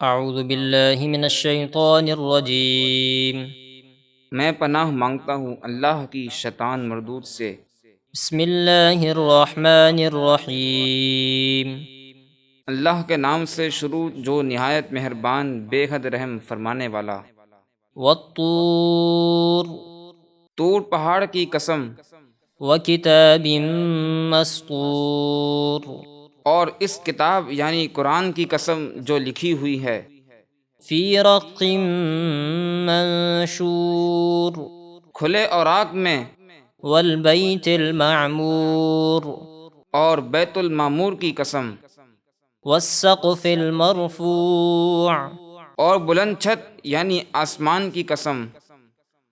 اعوذ باللہ من الشیطان الرجیم۔ میں پناہ مانگتا ہوں اللہ کی شیطان مردود سے۔ بسم اللہ الرحمن الرحیم۔ اللہ کے نام سے شروع جو نہایت مہربان بے حد رحم فرمانے والا۔ والطور طور پہاڑ کی قسم، وکتاب مسطور اور اس کتاب یعنی قرآن کی قسم جو لکھی ہوئی ہے، فی رق منشور کھلے اوراق میں، والبیت المعمور اور بیت المعمور کی قسم، والسقف المرفوع اور بلند چھت یعنی آسمان کی قسم،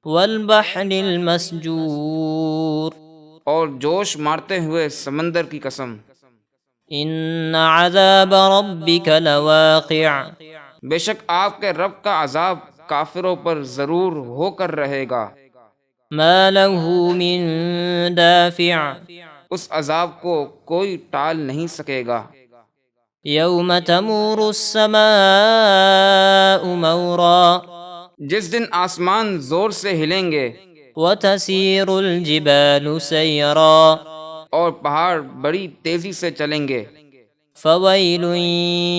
والبحر المسجور اور جوش مارتے ہوئے سمندر کی قسم۔ ان عذاب ربک لواقع بے شک آپ کے رب کا عذاب کافروں پر ضرور ہو کر رہے گا، ما له من دافع اس عذاب کو کوئی ٹال نہیں سکے گا۔ یوم تمور السماء مورا جس دن آسمان زور سے ہلیں گے وتسیر الجبال سیرا اور پہاڑ بڑی تیزی سے چلیں گے، فویل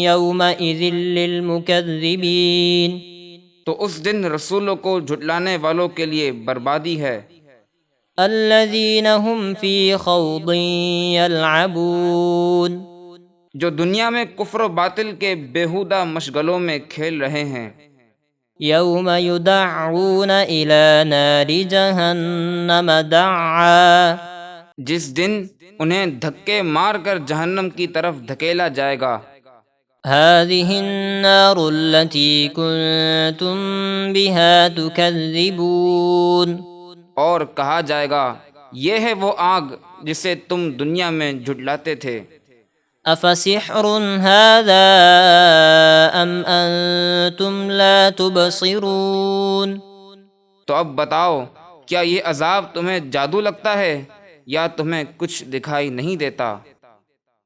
یومئذ للمکذبین تو اس دن رسولوں کو جھٹلانے والوں کے لیے بربادی ہے، الذین هم فی خوض یلعبون جو دنیا میں کفر و باطل کے بیہودہ مشغلوں میں کھیل رہے ہیں۔ یوم یدعون الی نار جہنم دعا جس دن انہیں دھکے مار کر جہنم کی طرف دھکیلا جائے گا، هذه النار التي كنتم بها تكذبون اور کہا جائے گا یہ ہے وہ آگ جسے تم دنیا میں جھٹلاتے تھے۔ افسحر هذا ام انتم لا تبصرون تو اب بتاؤ کیا یہ عذاب تمہیں جادو لگتا ہے یا تمہیں کچھ دکھائی نہیں دیتا؟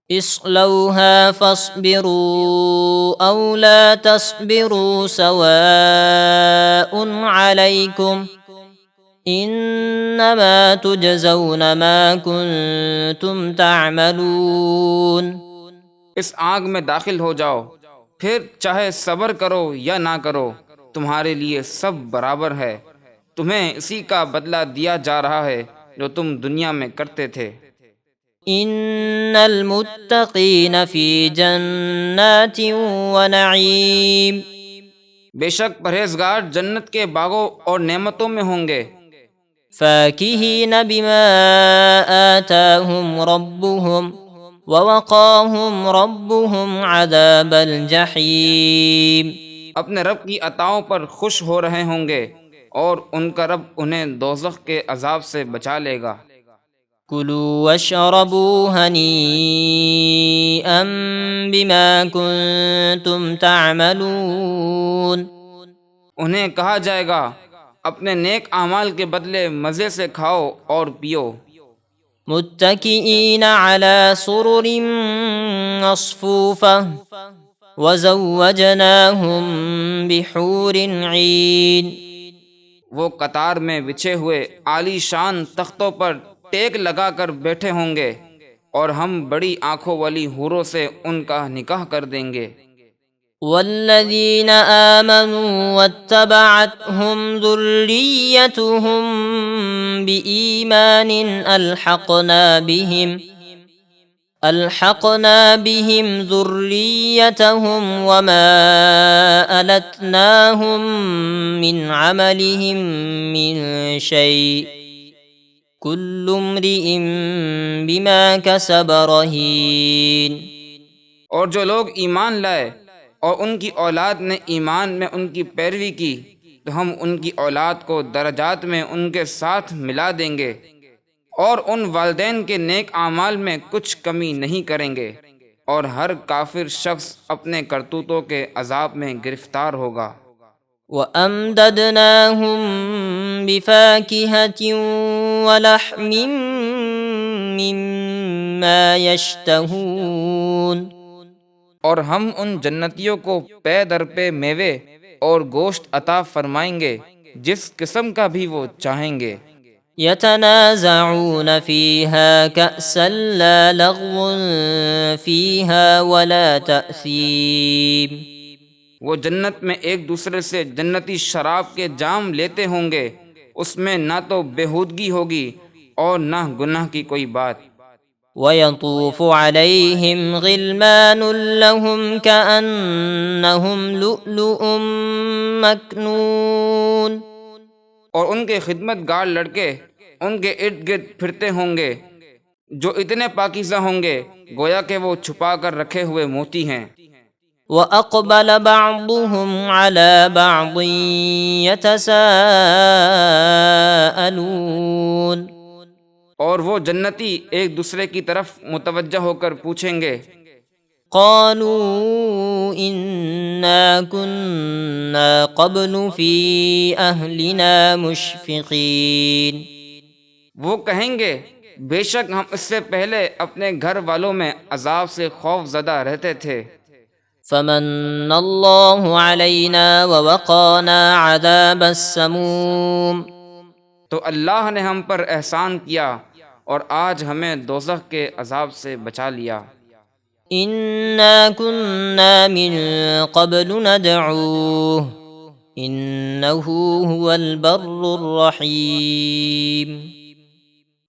اصلوها فاصبروا او لا تصبروا سواء عليكم انما تجزون ما كنتم تعملون اس آگ میں داخل ہو جاؤ، پھر چاہے صبر کرو یا نہ کرو، تمہارے لیے سب برابر ہے، تمہیں اسی کا بدلہ دیا جا رہا ہے جو تم دنیا میں کرتے تھے۔ ان المتقین فی جنات ونعیم بے شک پرہیزگار جنت کے باغوں اور نعمتوں میں ہوں گے، فاکہین بما آتاہم ربهم ووقاہم ربهم عذاب الجحیم اپنے رب کی عطاؤں پر خوش ہو رہے ہوں گے اور ان کا رب انہیں دوزخ کے عذاب سے بچا لے گا۔ کلوا واشربوا ہنیئا بما کنتم تعملون انہیں کہا جائے گا اپنے نیک اعمال کے بدلے مزے سے کھاؤ اور پیو، متکئین علی سرر مصفوفہ وزوجناہم بحور عین وہ قطار میں بچھے ہوئے عالی شان تختوں پر ٹیک لگا کر بیٹھے ہوں گے اور ہم بڑی آنکھوں والی حوروں سے ان کا نکاح کر دیں گے۔ والذین آمنوا واتبعتهم ذریتهم بإیمان الحقنا بهم ذریتهم وما ألتناهم من عملهم من شيء كل امرئ بما كسب رهین اور جو لوگ ایمان لائے اور ان کی اولاد نے ایمان میں ان کی پیروی کی تو ہم ان کی اولاد کو درجات میں ان کے ساتھ ملا دیں گے اور ان والدین کے نیک اعمال میں کچھ کمی نہیں کریں گے، اور ہر کافر شخص اپنے کرتوتوں کے عذاب میں گرفتار ہوگا۔ وَأَمْدَدْنَاهُمْ بِفَاكِهَةٍ وَلَحْمٍ مِّمَّا يَشْتَهُونَ اور ہم ان جنتیوں کو پے در پے میوے اور گوشت عطا فرمائیں گے جس قسم کا بھی وہ چاہیں گے۔ يتنازعون فيها كأسا لا لغو فيها ولا تأثيم۔ وہ جنت میں ایک دوسرے سے جنتی شراب کے جام لیتے ہوں گے، اس میں نہ تو بےہودگی ہوگی اور نہ گناہ کی کوئی بات۔ ويطوف عليهم غلمان لهم كأنهم لؤلؤ مكنون۔ اور ان کے خدمت گار لڑکے ان کے ارد گرد پھرتے ہوں گے جو اتنے پاکیزہ ہوں گے گویا کہ وہ چھپا کر رکھے ہوئے موتی ہیں۔ وأقبل بعضهم على بعض يتساءلون۔ اور وہ جنتی ایک دوسرے کی طرف متوجہ ہو کر پوچھیں گے، قالوا إنا كنا قبل في أهلنا مشفقين۔ وہ کہیں گے بے شک ہم اس سے پہلے اپنے گھر والوں میں عذاب سے خوف زدہ رہتے تھے۔ فمن الله علينا ووقانا عذاب السموم۔ تو اللہ نے ہم پر احسان کیا اور آج ہمیں دوزخ کے عذاب سے بچا لیا۔ إنا كنا من قبل ندعوه إنه هو البر الرحيم۔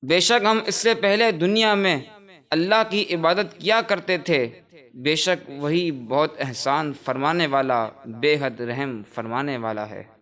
بے شک ہم اس سے پہلے دنیا میں اللہ کی عبادت کیا کرتے تھے، بے شک وہی بہت احسان فرمانے والا، بے حد رحم فرمانے والا ہے۔